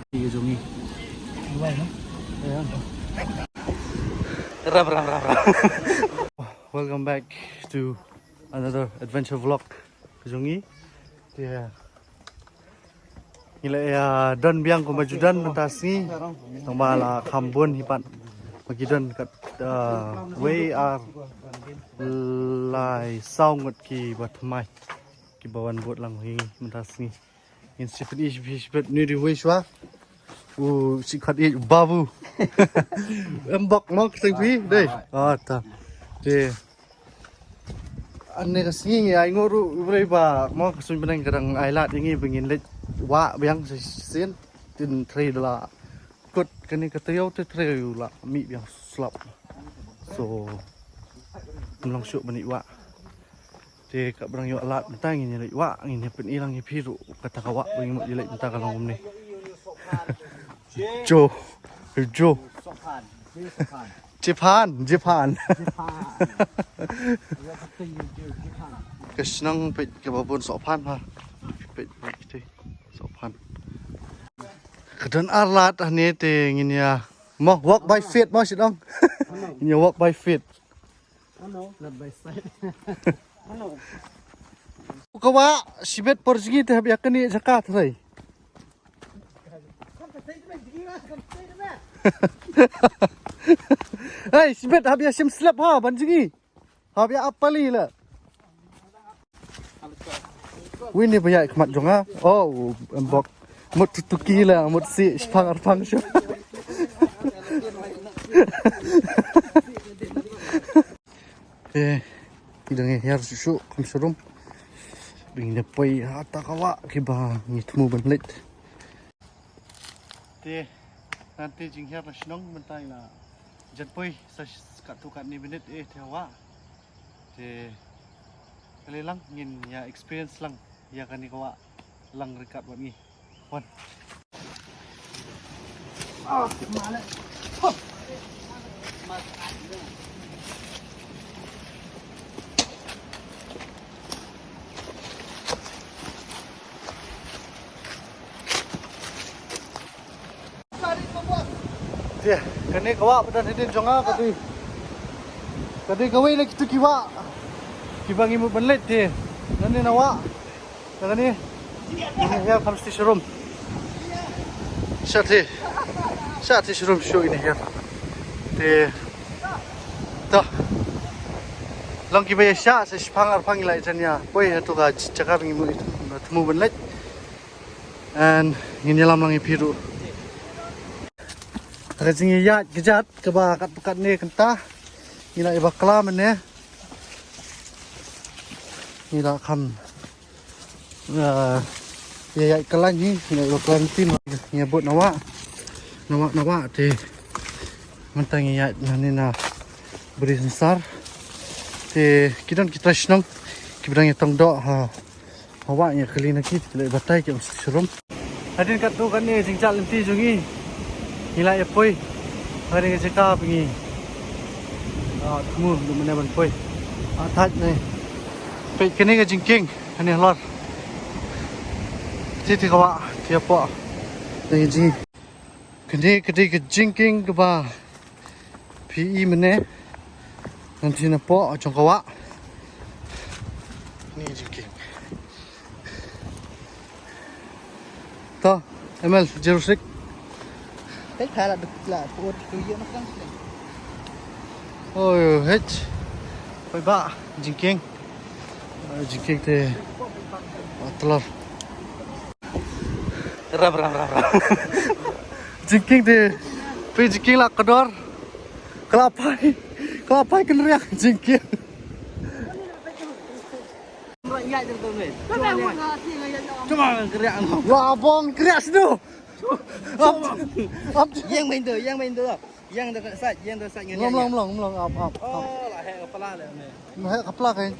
Jungi. Welcome back to another adventure vlog Jungi. Yeah. Nila ya dan biang ko majudan mentasi tambala kambon hipat magidan kat we are lai saungot ki batmai ki bawan bot lang hi mentasi in sipet ish ni di we shwa si khat i babu embok mok sing pi dei ta de anh này là sinh ai ngô ru bây bà mò xuân bên anh cái đằng ai lạ thì nghe bình yên lấy quá biang xiên tin thầy là cốt cái này cái tiêu thầy là mị biang slap so lòng sụp bên quá thì các bạn nhọ lạ bên tay nghe lấy quá nghe bên ilang nghe phi ru cái thằng quá bên một lấy bên ta cái lòng này jo jo Japan cái nông bị cái bảo bồn sọ phan ha bị thế sọ phan cái đơn alat anh ấy thì nhìn nha mo walk by feet mo chị đông nhìn walk by feet kau wa sibet Portugi teh biar kini zakat thôi hey sibet habis sim slap ha banjigi habis apa li lah Win ni banyak kemat jonga. Oh, embok mut tuki lah, mut si pang syo. Idang yar susu kam serum. Bing na pay ata kawa kiba ni temu banlit. Nanti jinghyar la sinong mentai la janpoi sa katukat ni minit tewa. Kali lang ngin ya experience lang ya kani kawa lang rekat buat ni wan mana dia kani kawa padan hidin jonga kadi kawai lagi tu kiwa kibangi mo banlit eh nani nawa nani ya kam station room shati room show ini ya te ta long ki baya sha se phang lai chanya poi to ga chaka bingi mo tmu banlit and ngin lam lang ipiru tajing ya gejat ke ba kat ni kenta ila ibakla mene ni là khăm vậy cái lá nhí này là con tin nhà bột nó vạ thì mình ta nghe nên là beri besar thì kita senang kita yang tong do hawanya kali nak kita le batai ke serum hadin kat tu kan ni jingcat lenti jungi hila ya poi hari ke ceka pingi temu mana ban poi thaj này cái này cái jingking anh em lọt thì các bạn thì apa đây gì cái jingking cái ba PE mana nanti nampak trong các bạn ini jingking to ML Jerusik cách khai là được là của tôi diễn nó căng ôi hết bye bye jingking jingking teh telur ram jingking teh pe jingking lah kedor kelapai kena riak jingking cuma keriak wah bong keriak sedu yang main tu yang dekat sat belum oh lah hek kepala le ni hek kepala kan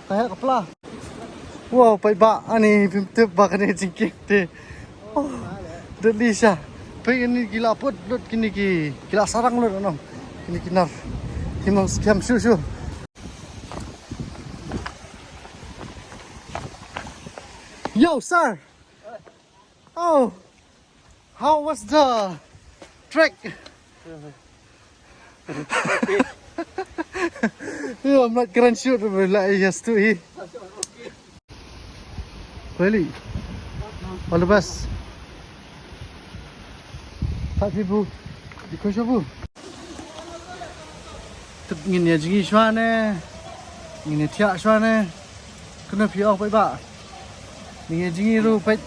hek kepala wow pai ba ani pimte ba kan jingking teh oh delisa pe ini gila pot dot kini gila sarang lo nom kini kinar himang skam shu yo sir Oh, how was the trek? Yeah, I'm not gonna shoot like yesterday. Really? All the best. Pak Ibu, ikut siapa? Thực nhìn nhà chỉ xoa nè, nhìn nhà thiạ xoa nè, cứ nói phía ông vậy bà, nhìn nhà chỉ rồi vậy,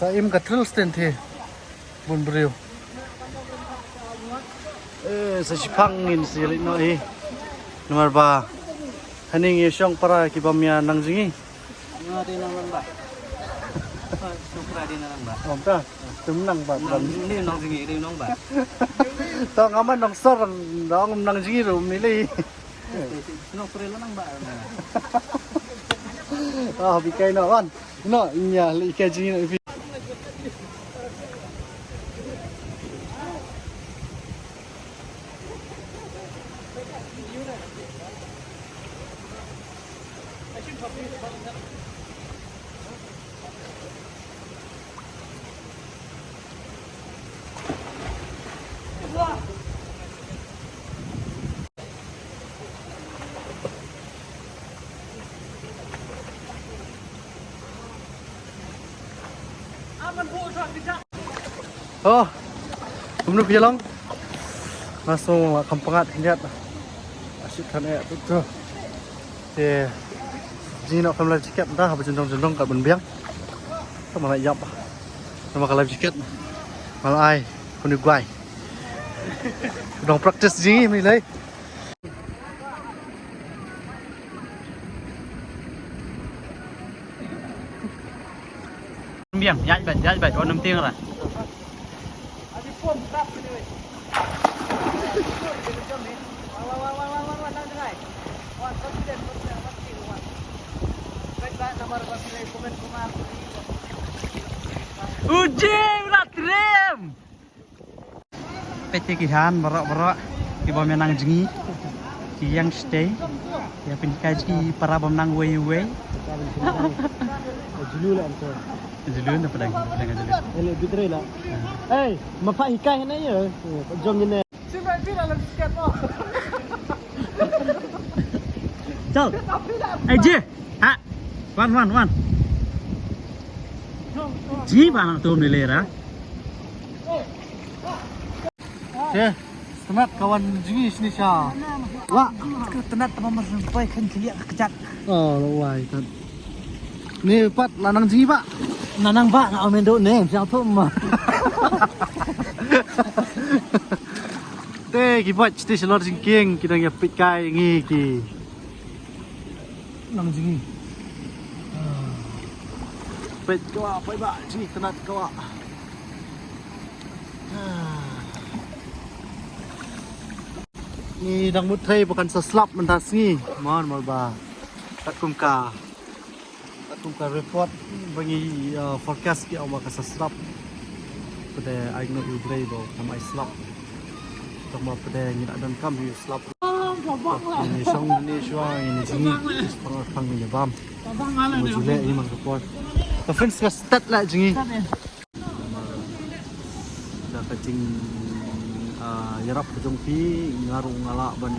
cả em cả thrill stand thế, buồn bực. Sa sipang in sili no nomor 3 haning yong para kibamya nang jingi Ngati nang lang ba? Supra din nang ba? omta tumnang ba Ni nang singi rin nang ba? to ngaman nang sor nang jingi ro mili Nang pre nang ba? bikay no wan no nya li ka jingi no Oh, kemudian bilang langsung kampangat lihat asyik kan betul. Jino kam live jacket dah habis jendong kat benbiang. Sama nak yap. Nama ka live jacket. Malah ai pun guai. Dong practice ji mi lai. Biang, dạy vậy có 5 tiếng rồi. Uji udah trim. PT Kihan berok di bawah menang jengi. Yang stay. Ya pinkaji para pemenang way. Julu lah tu. Julun apa lagi? Julun. Elok bitre lah. Hey, mapak hikai ni ya. Jom ni. Siapa bila dalam sikit mo. Chal. Je. Ha. Wan. Ji bang tu ni lera. Semat kawan jingi sini sya. Wah, Tenat teman sampai kan keliak kejat. oh lawai kan. Ni pat lanang jingi pak. Nanang ba ngau men do ne, siang tu mah. Ki buat cerita selor jingking kita ngepit kai ngi ki. Nang jingi. Pet kawa pai ba jingi tenat kawa. Ni dang mutai bukan seslap mentas ni. Mohon ba. Tak kumka report bagi forecast ki awak seslap. Pada ai no ubrei bo sama slap. Tama pada ni nak dan kam you slap. Ini song ni shwa ini jingi pang ni bam. Mujule ini mang report. Offense ka stat la jingi. Dah kacing yarap kejong pi ngaru ngala ban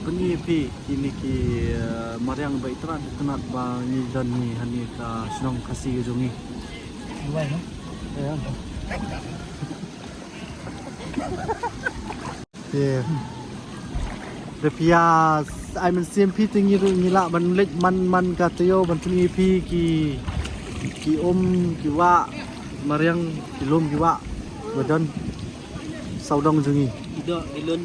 pengi pi kini ki mariang bai tran kenat ba ni dan ni hani ka senong kasih kejongi. Dua no. Ya. Yeah. Rupiah, I mean CMP tinggi tu ngila ban lek man katayo ban tinggi pi ki ki wa mariang ki lom ki wa badan saudang jungi. Tidak dilun.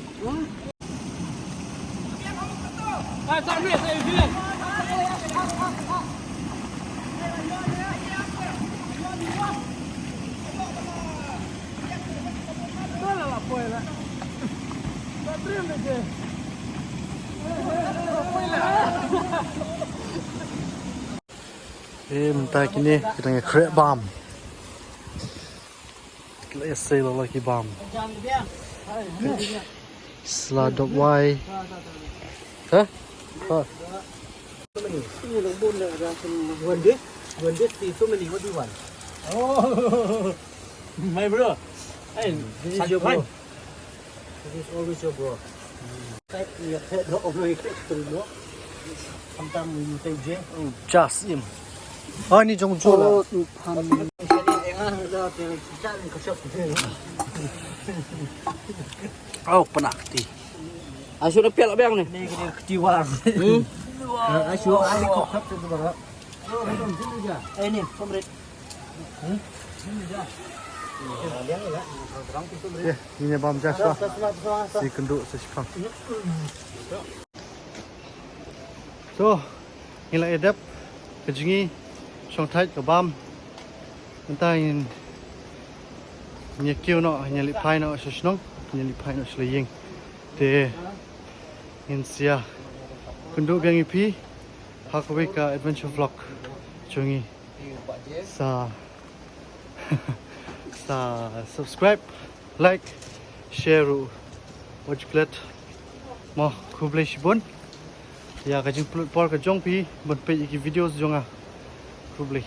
Mentah kini kita nge crack bomb. Kita say lagi bomb. Seladop Y. Hah? Ha. Ini lembun dah ada semua. When this see so many, what do you want? Oh, my bro. Hey, this is your bro. This is always your bro. Type your head of my bro. Sometimes you say J. Just him. 아니 좀 줘라. Oh, penakti. Asyik nak piak bang ni. Ni kena ketiwar. Asyik ada kop tu bara. Oh, belum sini je. Ni, komret. Sini je. 예, 이제 밤 잤어. 지금도 세시방. So, inilah edep kejingi songtai ke bam. Mentain nyekiu no nyelipai no sesnong, nyelipai no seleying. Te insia penduk gang ipi hakwe ka adventure vlog jungi sa sa subscribe, like, share watch plat mo kublai shibon ya kajing por ka jong pi bon pe iki videos jonga kublai